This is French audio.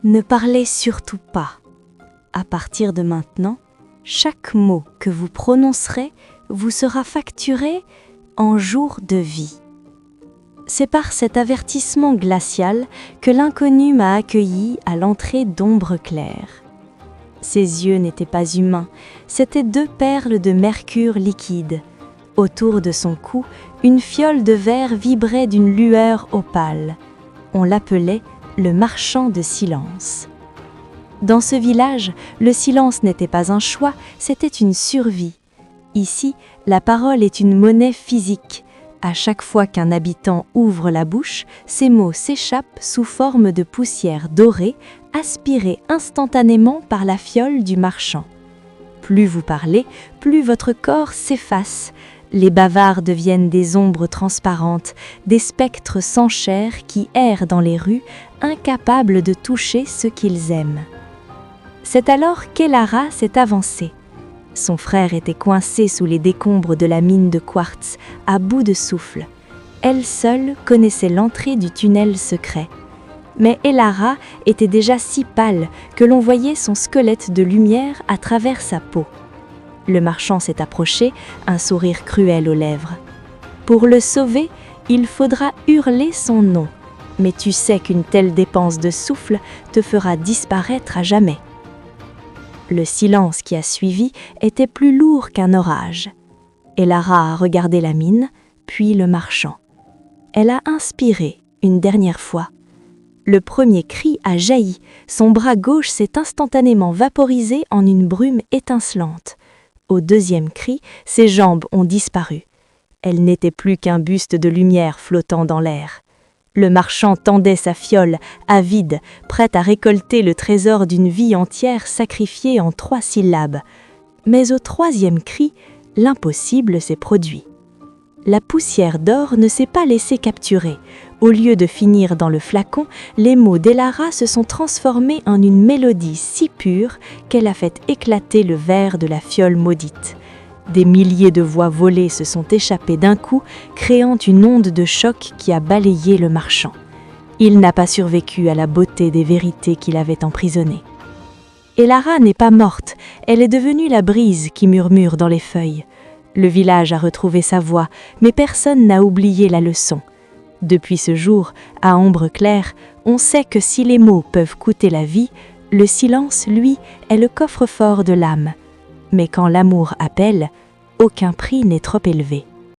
Ne parlez surtout pas. À partir de maintenant, chaque mot que vous prononcerez vous sera facturé en jours de vie. C'est par cet avertissement glacial que l'inconnu m'a accueilli à l'entrée d'Ombre Claire. Ses yeux n'étaient pas humains, c'étaient 2 perles de mercure liquide. Autour de son cou, une fiole de verre vibrait d'une lueur opale. On l'appelait le marchand de silence. Dans ce village, le silence n'était pas un choix, c'était une survie. Ici, la parole est une monnaie physique. À chaque fois qu'un habitant ouvre la bouche, ces mots s'échappent sous forme de poussière dorée, aspirée instantanément par la fiole du marchand. Plus vous parlez, plus votre corps s'efface. Les bavards deviennent des ombres transparentes, des spectres sans chair qui errent dans les rues, incapables de toucher ce qu'ils aiment. C'est alors qu'Elara s'est avancée. Son frère était coincé sous les décombres de la mine de quartz, à bout de souffle. Elle seule connaissait l'entrée du tunnel secret. Mais Elara était déjà si pâle que l'on voyait son squelette de lumière à travers sa peau. Le marchand s'est approché, un sourire cruel aux lèvres. Pour le sauver, il faudra hurler son nom. Mais tu sais qu'une telle dépense de souffle te fera disparaître à jamais. Le silence qui a suivi était plus lourd qu'un orage. Elara a regardé la mine, puis le marchand. Elle a inspiré une dernière fois. Le premier cri a jailli, son bras gauche s'est instantanément vaporisé en une brume étincelante. Au deuxième cri, ses jambes ont disparu. Elle n'était plus qu'un buste de lumière flottant dans l'air. Le marchand tendait sa fiole, avide, prête à récolter le trésor d'une vie entière sacrifiée en 3 syllabes. Mais au 3e cri, l'impossible s'est produit. La poussière d'or ne s'est pas laissée capturer. Au lieu de finir dans le flacon, les mots d'Elara se sont transformés en une mélodie si pure qu'elle a fait éclater le verre de la fiole maudite. Des milliers de voix volées se sont échappées d'un coup, créant une onde de choc qui a balayé le marchand. Il n'a pas survécu à la beauté des vérités qui l'avaient emprisonné. Elara n'est pas morte, elle est devenue la brise qui murmure dans les feuilles. Le village a retrouvé sa voix, mais personne n'a oublié la leçon. Depuis ce jour, à Ombre Claire, on sait que si les mots peuvent coûter la vie, le silence, lui, est le coffre-fort de l'âme. Mais quand l'amour appelle, aucun prix n'est trop élevé.